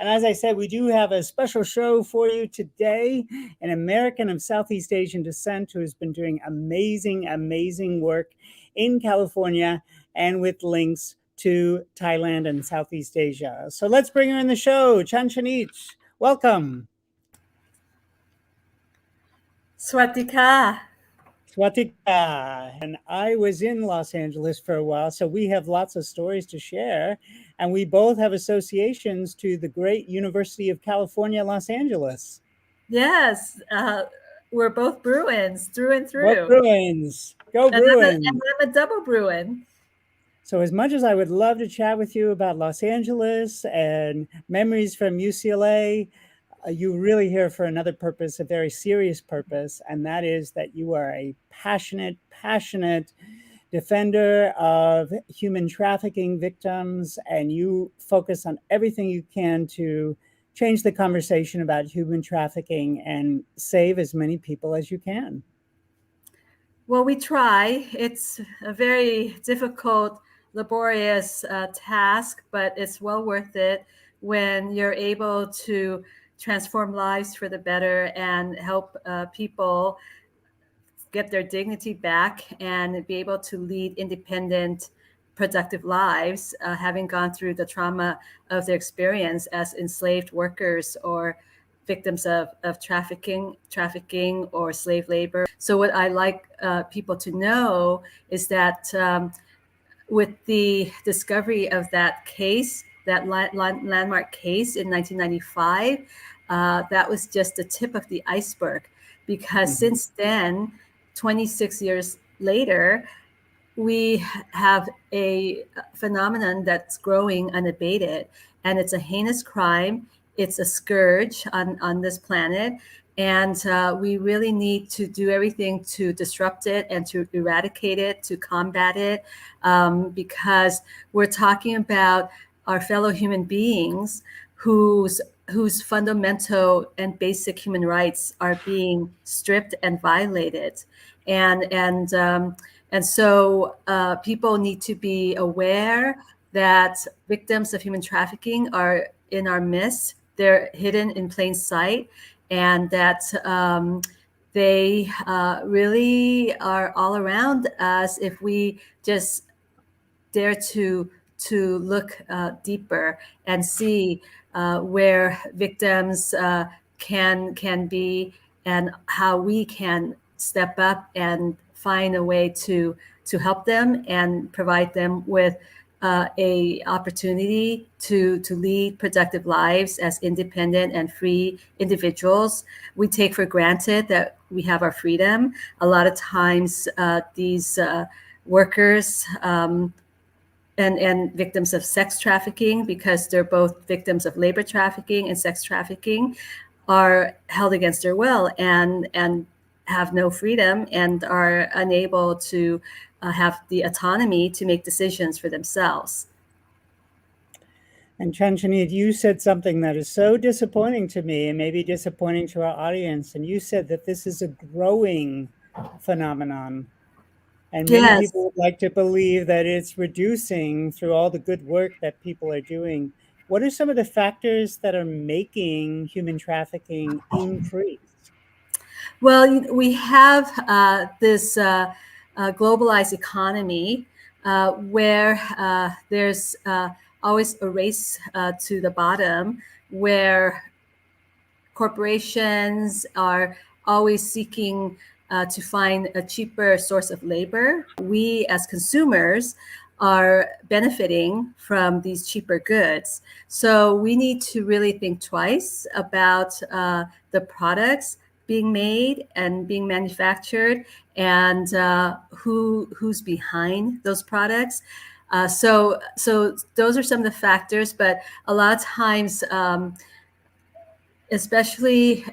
And as I said, we do have a special show for you today. An American of Southeast Asian descent who has been doing amazing, amazing work in California and with links to Thailand and Southeast Asia. So let's bring her in the show. Chanchanit, welcome. Swatika. Swatika. And I was in Los Angeles for a while, so we have lots of stories to share. And we both have associations to the great University of California, Los Angeles. Yes, we're both Bruins through and through. What Bruins? Go Bruins. And I'm a double Bruin. So as much as I would love to chat with you about Los Angeles and memories from UCLA, you're really here for another purpose, a very serious purpose, and that is that you are a passionate defender of human trafficking victims, and you focus on everything you can to change the conversation about human trafficking and save as many people as you can. Well, we try. It's a very difficult, laborious task, but it's well worth it when you're able to transform lives for the better and help people get their dignity back and be able to lead independent, productive lives, having gone through the trauma of their experience as enslaved workers or victims of trafficking or slave labor. So what I like people to know is that with the discovery of that case, that landmark case in 1995, that was just the tip of the iceberg, because since then, 26 years later, we have a phenomenon that's growing unabated, and it's a heinous crime. It's a scourge on this planet, and we really need to do everything to disrupt it and to eradicate it, to combat it, because we're talking about our fellow human beings whose fundamental and basic human rights are being stripped and violated, and so people need to be aware that victims of human trafficking are in our midst. They're hidden in plain sight, and that they really are all around us if we just dare to look deeper and see where victims can be, and how we can step up and find a way to help them and provide them with a opportunity to lead productive lives as independent and free individuals. We take for granted that we have our freedom. A lot of times these workers and victims of sex trafficking, because they're both victims of labor trafficking and sex trafficking, are held against their will and have no freedom and are unable to have the autonomy to make decisions for themselves. And Chanchanit, you said something that is so disappointing to me and maybe disappointing to our audience. And you said that this is a growing phenomenon. And many people would like to believe that it's reducing through all the good work that people are doing. What are some of the factors that are making human trafficking increase? Well, we have this globalized economy where there's always a race to the bottom, where corporations are always seeking to find a cheaper source of labor. We as consumers are benefiting from these cheaper goods. So we need to really think twice about the products being made and being manufactured, and who's behind those products. So those are some of the factors, but a lot of times, especially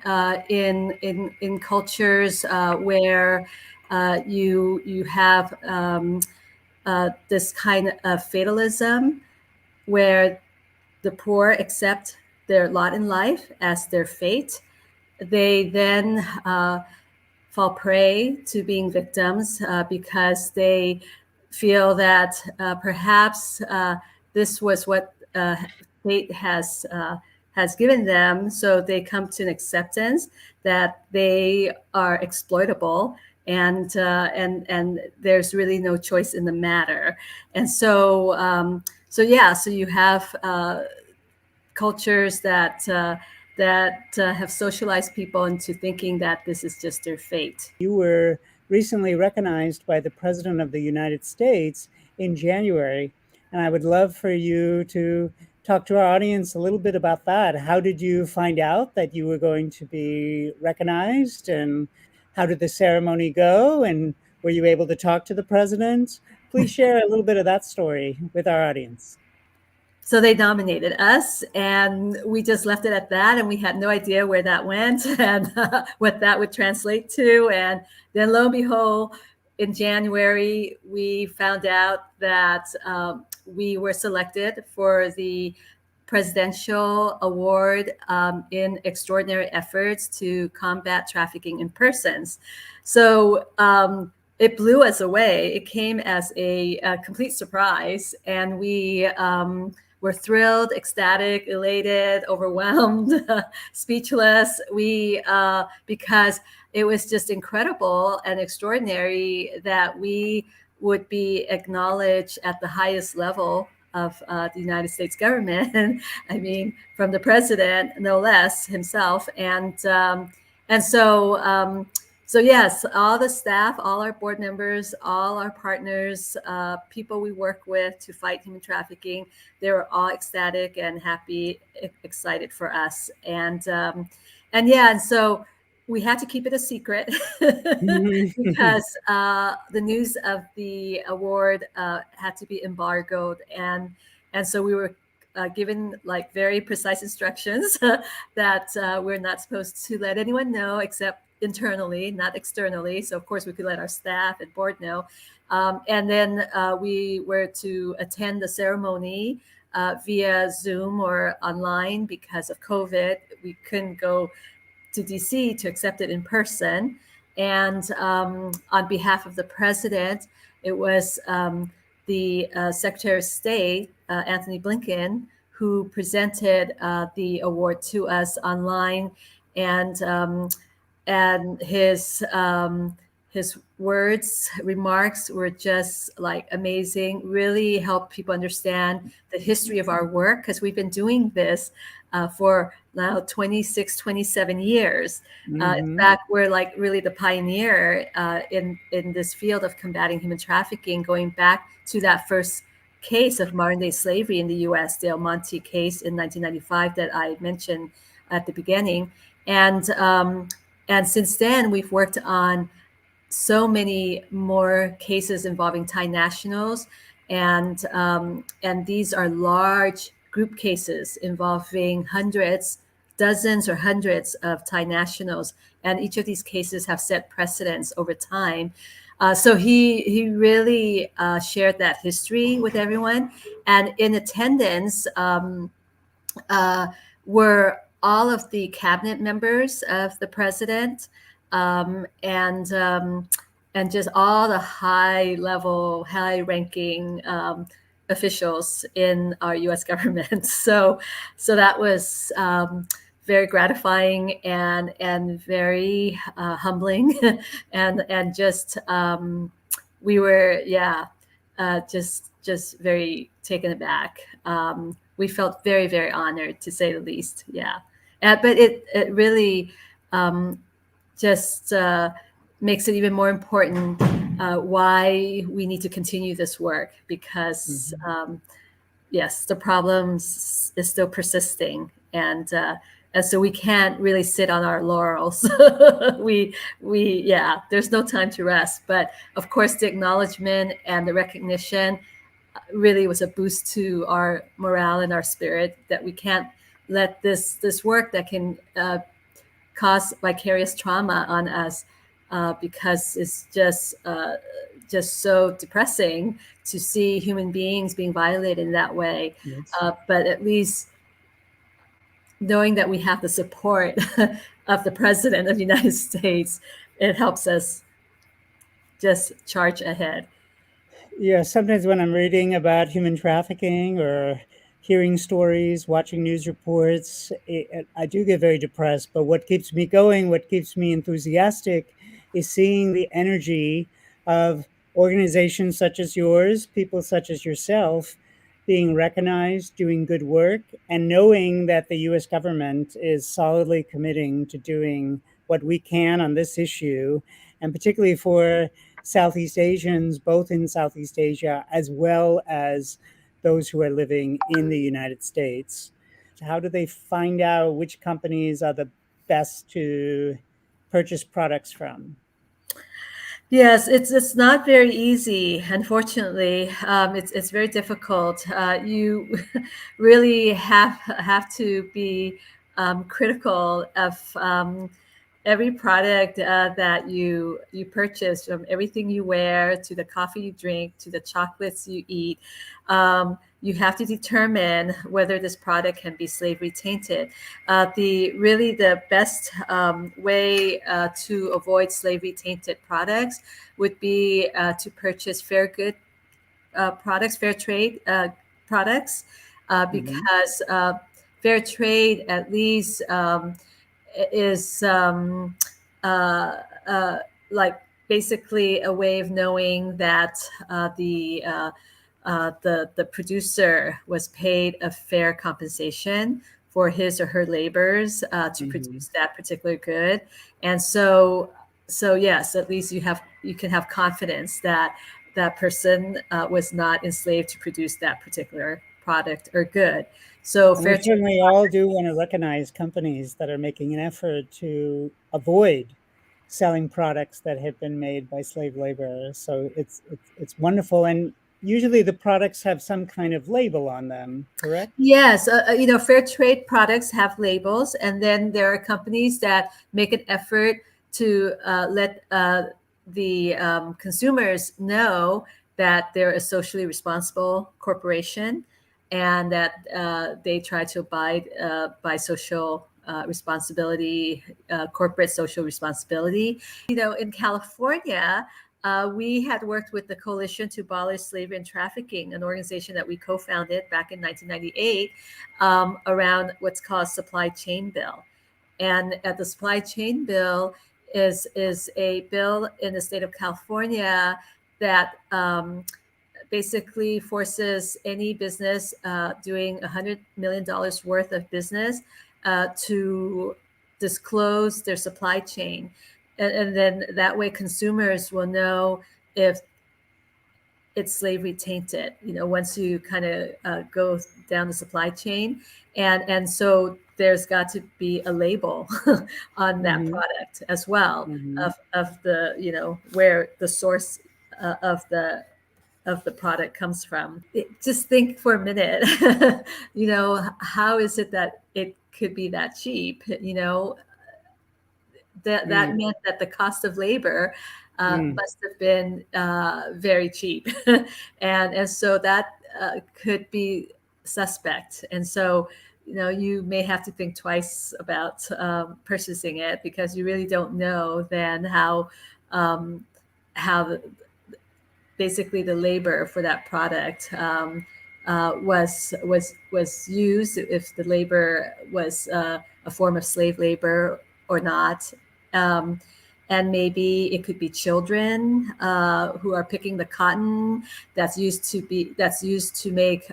in cultures where you have this kind of fatalism, where the poor accept their lot in life as their fate, they then fall prey to being victims because they feel that perhaps this was what fate has has given them, so they come to an acceptance that they are exploitable, and there's really no choice in the matter. And so so you have cultures that have socialized people into thinking that this is just their fate. You were recently recognized by the President of the United States in January, and I would love for you to talk to our audience a little bit about that. How did you find out that you were going to be recognized, and how did the ceremony go, and were you able to talk to the president? Please share a little bit of that story with our audience. So they nominated us, and we just left it at that, and we had no idea where that went and what that would translate to. And then lo and behold, in January, we found out that we were selected for the Presidential Award in extraordinary efforts to combat trafficking in persons. So it blew us away. It came as a complete surprise, and we were thrilled, ecstatic, elated, overwhelmed, speechless. Because it was just incredible and extraordinary that we would be acknowledged at the highest level of the United States government. I mean, from the president, no less, himself. So yes, all the staff, all our board members, all our partners, people we work with to fight human trafficking, they were all ecstatic and happy, excited for us. And so we had to keep it a secret because the news of the award had to be embargoed, and so we were given like very precise instructions that we're not supposed to let anyone know except internally, not externally. So of course we could let our staff and board know. And then we were to attend the ceremony via Zoom or online because of COVID. We couldn't go to DC to accept it in person. And on behalf of the president, it was the Secretary of State, Anthony Blinken, who presented the award to us online. And his words, remarks were just like amazing, really helped people understand the history of our work, because we've been doing this for now 26, 27 years. In fact, we're like really the pioneer in this field of combating human trafficking, going back to that first case of modern day slavery in the US, the Monte case in 1995 that I mentioned at the beginning. And since then, we've worked on so many more cases involving Thai nationals. And these are large group cases involving dozens or hundreds of Thai nationals. And each of these cases have set precedents over time. So he really shared that history with everyone. And in attendance were all of the cabinet members of the president, and just all the high-ranking officials in our U.S. government. So that was very gratifying and very humbling, and just we were just very taken aback. We felt very, very honored, to say the least. Yeah. But it really just makes it even more important why we need to continue this work, because yes, the problems is still persisting, and so we can't really sit on our laurels. There's no time to rest. But of course, the acknowledgement and the recognition really was a boost to our morale and our spirit, that we can't let this work that can cause vicarious trauma on us, because it's just so depressing to see human beings being violated in that way. Yes. But at least knowing that we have the support of the President of the United States, it helps us just charge ahead. Yeah, sometimes when I'm reading about human trafficking or hearing stories, watching news reports, I do get very depressed. But what keeps me going, what keeps me enthusiastic, is seeing the energy of organizations such as yours, people such as yourself, being recognized, doing good work, and knowing that the US government is solidly committing to doing what we can on this issue, and particularly for Southeast Asians, both in Southeast Asia as well as those who are living in the United States. How do they find out which companies are the best to purchase products from? Yes, it's not very easy. Unfortunately, it's very difficult. You really have to be critical of every product that you purchase, from everything you wear to the coffee you drink to the chocolates you eat. You have to determine whether this product can be slavery tainted. The best way to avoid slavery tainted products would be to purchase fair good products, fair trade products, Mm-hmm. because fair trade at least is like basically a way of knowing that the producer was paid a fair compensation for his or her labors to Mm-hmm. produce that particular good. And so yes, at least you can have confidence that that person was not enslaved to produce that particular product or good. So And we fair trade. certainly all do want to recognize companies that are making an effort to avoid selling products that have been made by slave labor. So it's wonderful, and usually the products have some kind of label on them, correct? Yes, fair trade products have labels, and then there are companies that make an effort to let the consumers know that they're a socially responsible corporation, and that they try to abide by social responsibility, corporate social responsibility. In California, we had worked with the Coalition to Abolish Slavery and Trafficking, an organization that we co-founded back in 1998, around what's called supply chain bill. And the supply chain bill is a bill in the state of California that basically forces any business doing $100 million worth of business to disclose their supply chain. And then that way consumers will know if it's slavery tainted, once you kind of go down the supply chain. And so there's got to be a label on that Mm-hmm. product as well, Mm-hmm. of the, where the source of the product comes from. Just think for a minute, how is it that it could be that cheap? That Mm. meant that the cost of labor Mm. must have been very cheap, and so that could be suspect. And so you may have to think twice about purchasing it, because you really don't know then how basically the labor for that product was used, if the labor was a form of slave labor or not. Um, and maybe it could be children who are picking the cotton that's used to make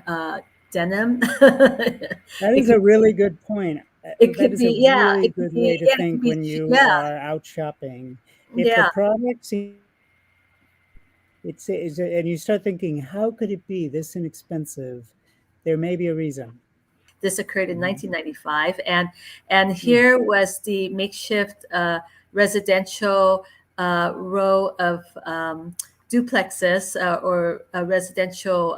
denim. That It is could a really good point. it That could is a be yeah really it could good be way to yeah it could think be when you yeah are out shopping. If the yeah. product seems, and you start thinking, how could it be this inexpensive? There may be a reason. This occurred in Mhm. 1995, and Mm. here was the makeshift residential row of duplexes, or a residential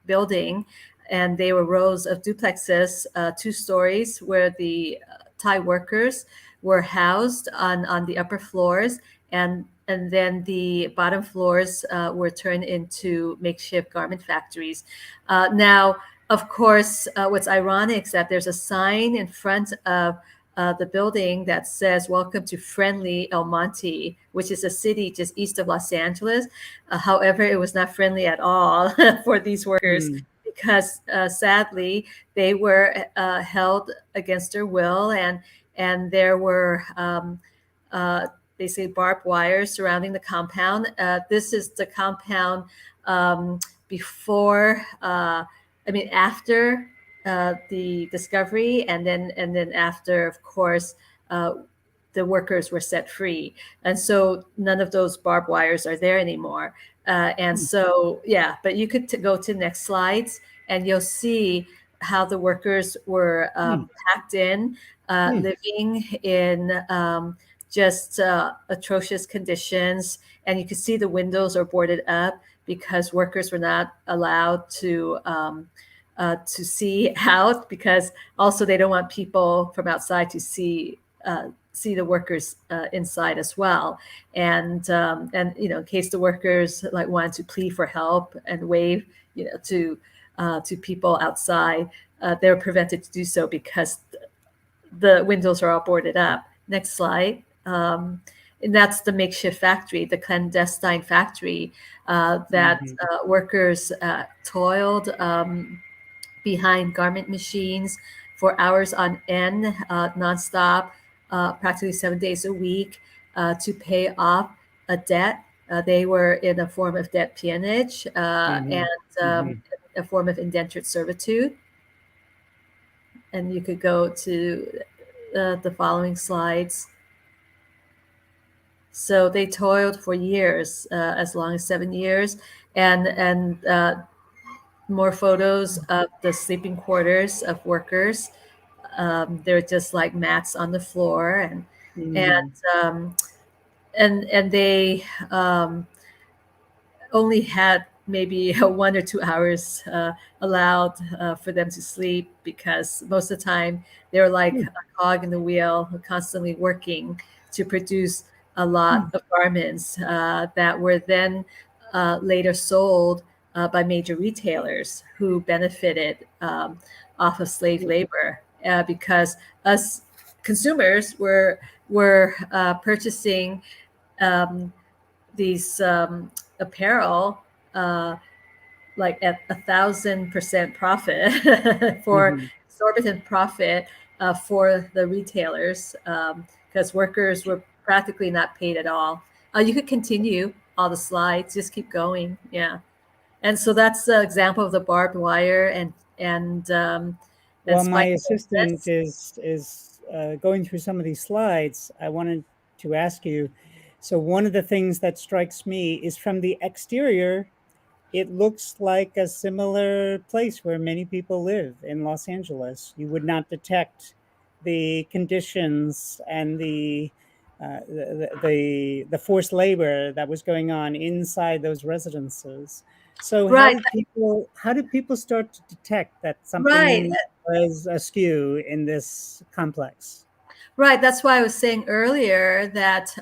building, and they were rows of duplexes, 2 stories, where the Thai workers were housed on the upper floors, and then the bottom floors were turned into makeshift garment factories. Now, of course, what's ironic is that there's a sign in front of the building that says "Welcome to friendly El Monte," which is a city just east of Los Angeles. However, it was not friendly at all for these workers, Mm. because sadly they were held against their will, and there were they say barbed wire surrounding the compound. This is the compound before, after the discovery, and then after, of course, the workers were set free, and so none of those barbed wires are there anymore. And so, yeah, but you could go to next slides, and you'll see how the workers were packed in, living in just atrocious conditions. And you can see the windows are boarded up because workers were not allowed to see out, because also they don't want people from outside to see the workers inside as well. And in case the workers like wanted to plead for help and wave to people outside, they were prevented to do so because the windows are all boarded up. Next slide. And that's the makeshift factory, the clandestine factory that workers toiled behind garment machines for hours on end, nonstop, practically 7 days a week, to pay off a debt. They were in a form of debt peonage and a form of indentured servitude. And you could go to the following slides. So they toiled for years, as long as 7 years, and more photos of the sleeping quarters of workers. They're just like mats on the floor, and they only had maybe 1 or 2 hours allowed for them to sleep, because most of the time they were like a cog in the wheel, constantly working to produce a lot of garments that were then later sold by major retailers who benefited off of slave labor, because us consumers were purchasing these apparel like at 1,000% profit for exorbitant profit for the retailers, because workers were practically not paid at all. You could continue all the slides, just keep going. Yeah. And so that's the example of the barbed wire and while my assistant is going through some of these slides, I wanted to ask you, so one of the things that strikes me is from the exterior, it looks like a similar place where many people live in Los Angeles. You would not detect the conditions and the forced labor that was going on inside those residences. So how do people start to detect that something was askew in this complex? Right. That's why I was saying earlier that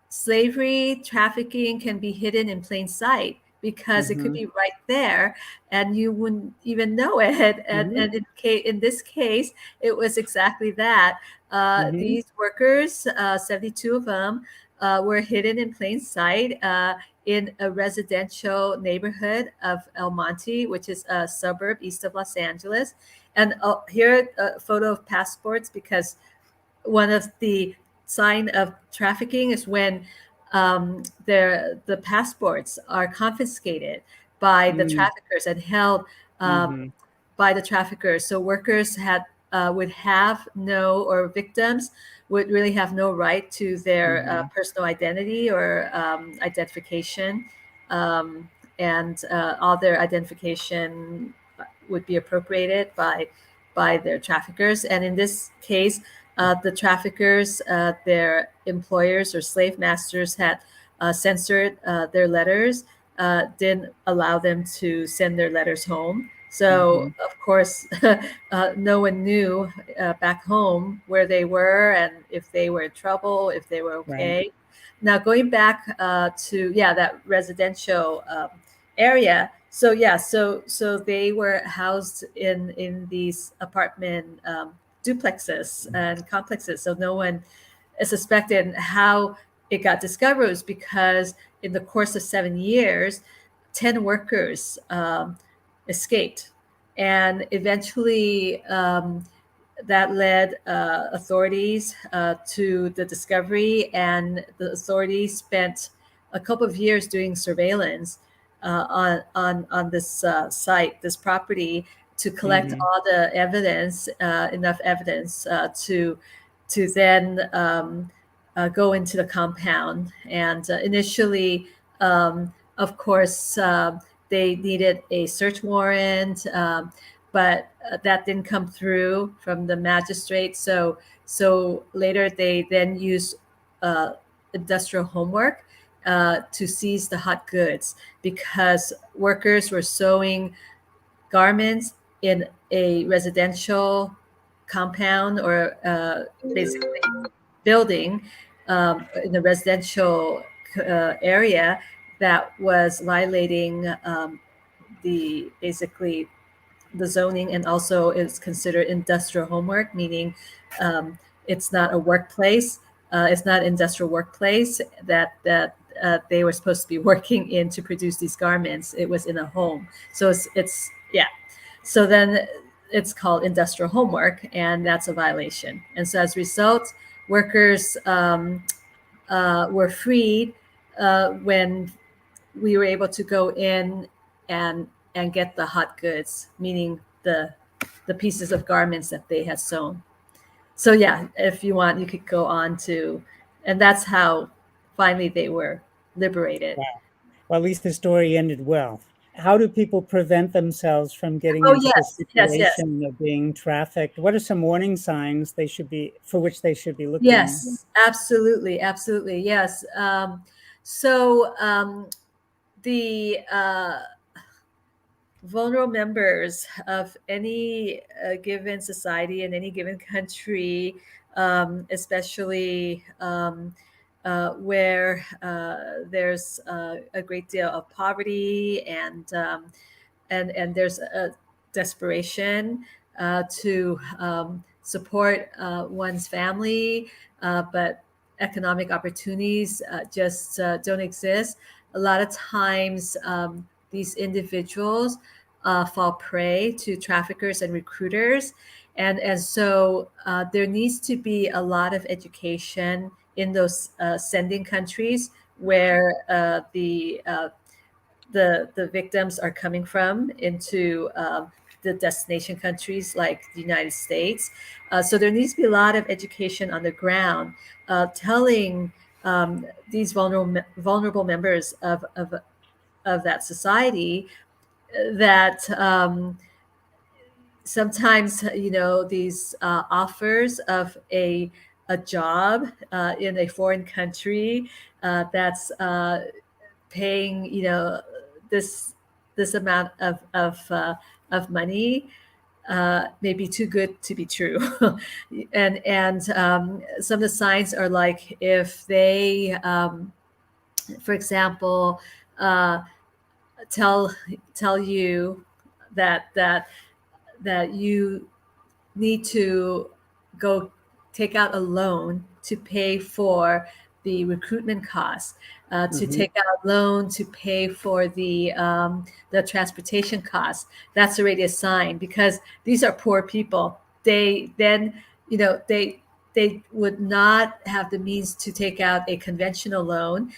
slavery, trafficking can be hidden in plain sight, because it could be right there and you wouldn't even know it. And in this case, it was exactly that. These workers, 72 of them, were hidden in plain sight in a residential neighborhood of El Monte, which is a suburb east of Los Angeles. And here a photo of passports, because one of the sign of trafficking is when the passports are confiscated by the traffickers and held by the traffickers. So workers would have no, or victims would really have no right to their personal identity or identification, and all their identification would be appropriated by their traffickers. And in this case, the traffickers, their employers or slave masters had censored their letters, didn't allow them to send their letters home. So, of course, no one knew back home where they were and if they were in trouble, if they were okay. Right. Now, going back to, that residential area. So, so they were housed in these apartment duplexes and complexes. So no one suspected. How it got discovered was because in the course of 7 years, 10 workers escaped And eventually, that led authorities to the discovery, and the authorities spent a couple of years doing surveillance on this site, this property, to collect all the evidence, enough evidence to then go into the compound. And initially, of course, they needed a search warrant, but that didn't come through from the magistrate. So later they then used industrial homework to seize the hot goods, because workers were sewing garments in a residential compound, or basically building in a residential area that was violating the basically the zoning, and also is considered industrial homework, meaning it's not a workplace. It's not industrial workplace that they were supposed to be working in to produce these garments. It was in a home. So it's yeah. So then it's called industrial homework, and that's a violation. And so as a result, workers were freed when we were able to go in and get the hot goods, meaning the pieces of garments that they had sewn. So yeah, if you want, you could go on to, and that's how finally they were liberated. Wow. Well, at least the story ended well. How do people prevent themselves from getting Oh into the yes, yes, yes, situation of being trafficked? What are some warning signs for which they should be looking? yes, absolutely, absolutely, yes. The vulnerable members of any given society in any given country, especially where there's a great deal of poverty, and there's a desperation to support one's family, but economic opportunities just don't exist. A lot of times, these individuals fall prey to traffickers and recruiters. And so there needs to be a lot of education in those sending countries where the victims are coming from into the destination countries like the United States. So there needs to be a lot of education on the ground, telling these vulnerable members of that society that sometimes, these offers of a job in a foreign country that's paying this amount of money may be too good to be true. and some of the signs are like, if they for example tell you that you need to go take out a loan to pay for the recruitment costs, to take out a loan to pay for the transportation costs. That's already a sign, because these are poor people. They then, they would not have the means to take out a conventional loan.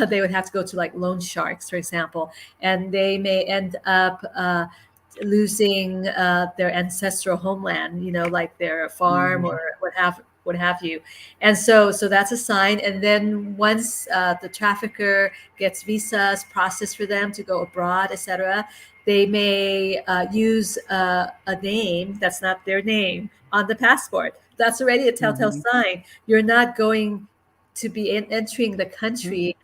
They would have to go to like loan sharks, for example, and they may end up losing their ancestral homeland, like their farm or what have you. And so that's a sign. And then once the trafficker gets visas processed for them to go abroad, etc., they may use a name that's not their name on the passport. That's already a telltale sign. You're not going to be entering the country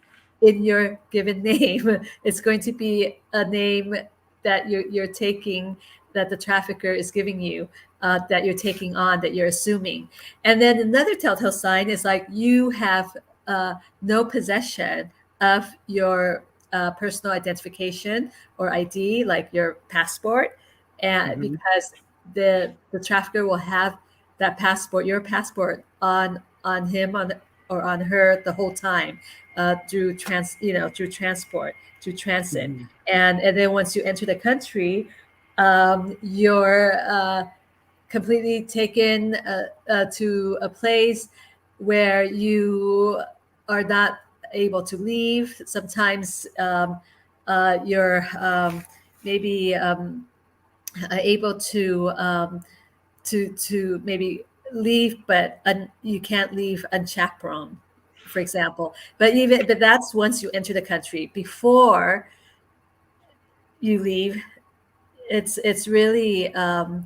in your given name. It's going to be a name that you're taking, that the trafficker is giving you, that you're taking on, that you're assuming. And then another telltale sign is like, you have no possession of your personal identification or ID, like your passport, and because the trafficker will have that passport, your passport, on him or on her the whole time, through transport, through transit. And then once you enter the country, You're completely taken to a place where you are not able to leave. Sometimes you're maybe able to maybe leave, but you can't leave unchaperoned, for example. But that's once you enter the country. Before you leave, it's really a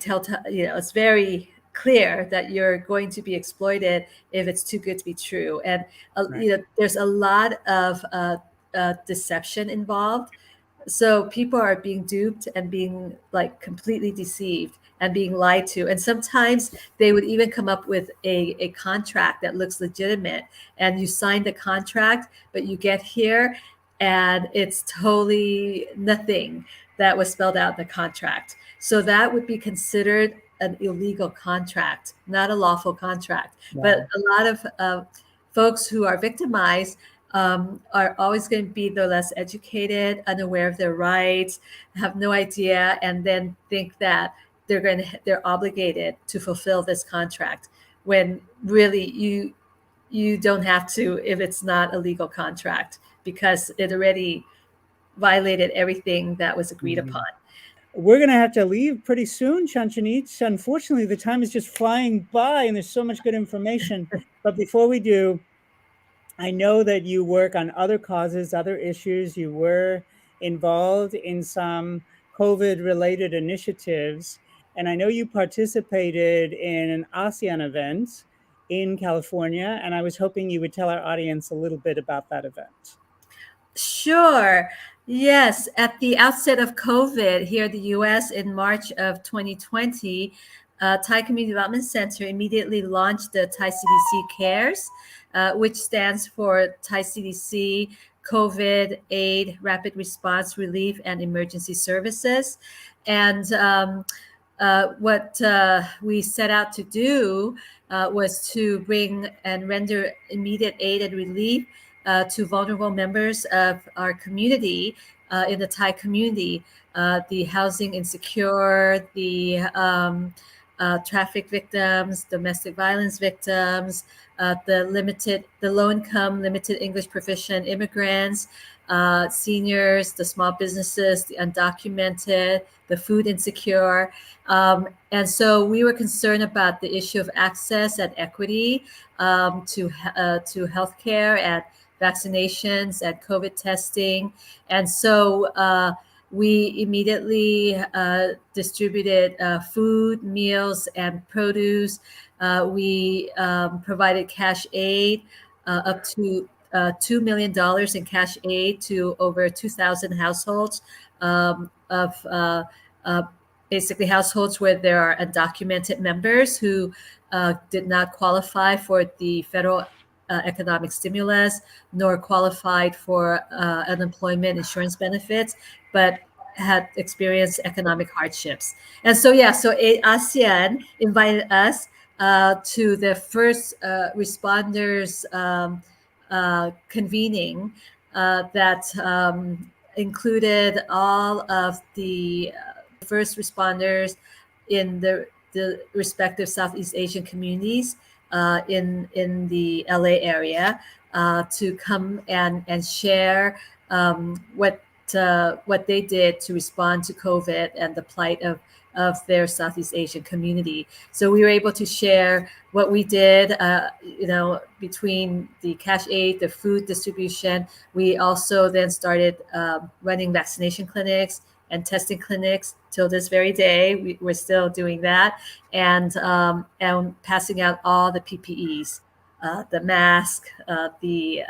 telltale. It's very clear that you're going to be exploited if it's too good to be true, and Right. there's a lot of deception involved. So people are being duped and being like completely deceived and being lied to. And sometimes they would even come up with a contract that looks legitimate, and you sign the contract, but you get here and it's totally nothing that was spelled out in the contract. So that would be considered an illegal contract, not a lawful contract. But Wow. a lot of folks who are victimized are always going to be the less educated, unaware of their rights, have no idea, and then think that they're obligated to fulfill this contract when really you don't have to if it's not a legal contract, because it already violated everything that was agreed Mhm. upon. We're going to have to leave pretty soon, Chanchanit. Unfortunately, the time is just flying by and there's so much good information. But before we do, I know that you work on other causes, other issues. You were involved in some COVID related initiatives. And I know you participated in an ASEAN event in California. And I was hoping you would tell our audience a little bit about that event. Sure. Yes. At the outset of COVID here in the US in March of 2020, Thai Community Development Center immediately launched the Thai CDC CARES, which stands for Thai CDC COVID Aid Rapid Response Relief and Emergency Services. And what we set out to do was to bring and render immediate aid and relief to vulnerable members of our community in the Thai community, the housing insecure, the traffic victims, domestic violence victims, the low income, limited English proficient immigrants, seniors, the small businesses, the undocumented, the food insecure. And so we were concerned about the issue of access and equity to healthcare and vaccinations and COVID testing. And so we immediately distributed food, meals, and produce. We provided cash aid up to $2 million in cash aid to over 2,000 households of basically households where there are undocumented members who did not qualify for the federal economic stimulus, nor qualified for unemployment insurance benefits, but had experienced economic hardships. And so, yeah, so ASEAN invited us to the first responders convening that included all of the first responders in the respective Southeast Asian communities in the LA area to come and share what they did to respond to COVID and the plight of their Southeast Asian community. So we were able to share what we did, between the cash aid, the food distribution. We also then started running vaccination clinics and testing clinics till this very day. We're still doing that, and passing out all the PPEs, the mask, the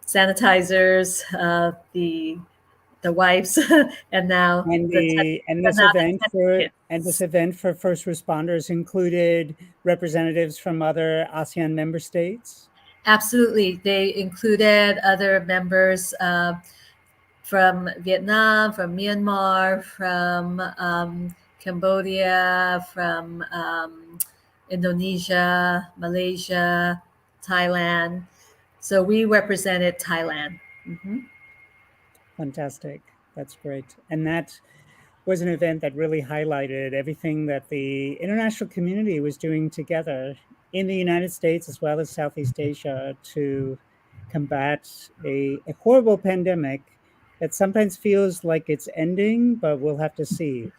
sanitizers, the wipes, and now And the the and and this now the event test for and this kits. event for first responders included representatives from other ASEAN member states. Absolutely, they included other members from Vietnam, from Myanmar, from Cambodia, from Indonesia, Malaysia, Thailand. So we represented Thailand. Fantastic. That's great. And that was an event that really highlighted everything that the international community was doing together in the United States as well as Southeast Asia to combat a horrible pandemic that sometimes feels like it's ending, but we'll have to see.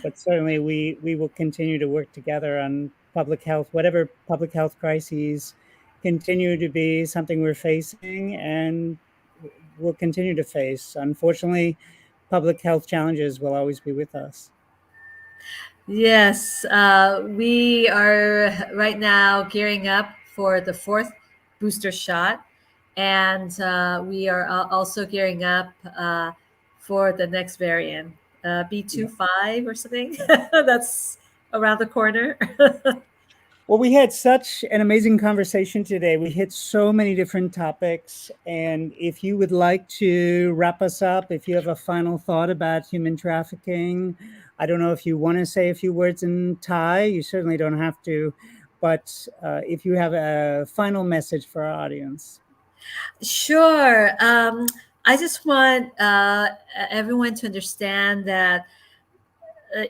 But certainly we will continue to work together on public health, whatever public health crises continue to be something we're facing and will continue to face. Unfortunately, public health challenges will always be with us. Yes, we are right now gearing up for the fourth booster shot, and we are also gearing up for the next variant, B25 or something. That's around the corner. Well, we had such an amazing conversation today. We hit so many different topics. And if you would like to wrap us up, if you have a final thought about human trafficking, I don't know if you want to say a few words in Thai. You certainly don't have to. But if you have a final message for our audience. Sure. I just want everyone to understand that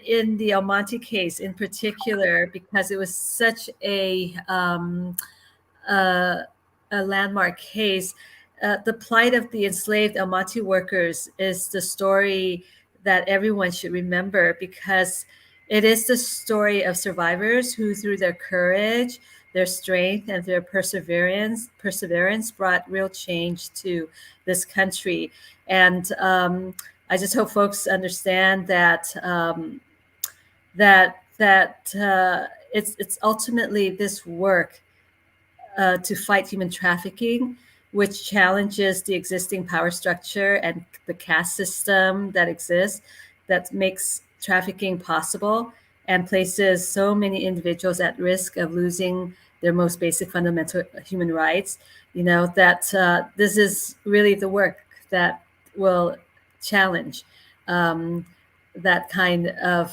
in the Monte case in particular, because it was such a landmark case, the plight of the enslaved Monte workers is the story that everyone should remember, because it is the story of survivors who, through their courage, their strength, and their perseverance brought real change to this country. And I just hope folks understand that it's ultimately this work to fight human trafficking, which challenges the existing power structure and the caste system that exists, that makes trafficking possible and places so many individuals at risk of losing their most basic fundamental human rights. You know, that this is really the work that will challenge that kind of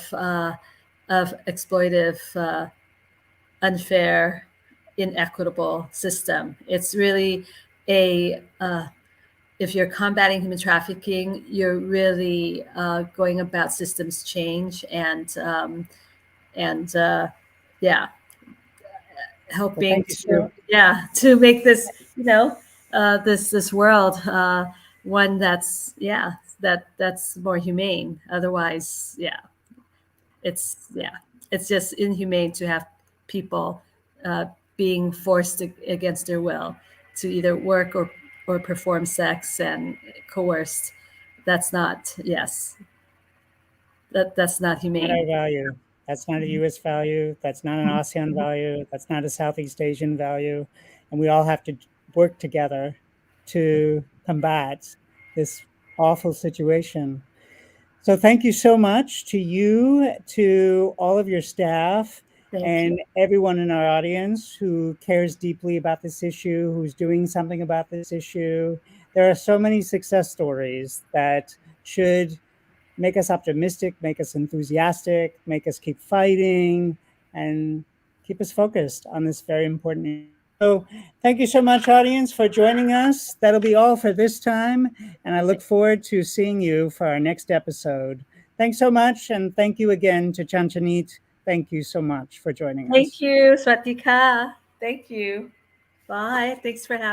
exploitive, unfair, inequitable system. It's really if you're combating human trafficking, you're really going about systems change and helping to make this this world one that's that's more humane. Otherwise, it's just inhumane to have people being forced against their will to either work or perform sex and coerced. That's not that's not humane. Not our value. That's not a US value. That's not an ASEAN value. That's not a Southeast Asian value. And we all have to work together to combat this awful situation. So thank you so much to you, to all of your staff, and everyone in our audience who cares deeply about this issue, who's doing something about this issue. There are so many success stories that should make us optimistic, make us enthusiastic, make us keep fighting, and keep us focused on this very important issue. So thank you so much, audience, for joining us. That'll be all for this time, and I look forward to seeing you for our next episode. Thanks so much, and thank you again to Chanchanit. Thank you so much for joining us. Thank you. Swatika. Thank you. Bye. Thanks for having me.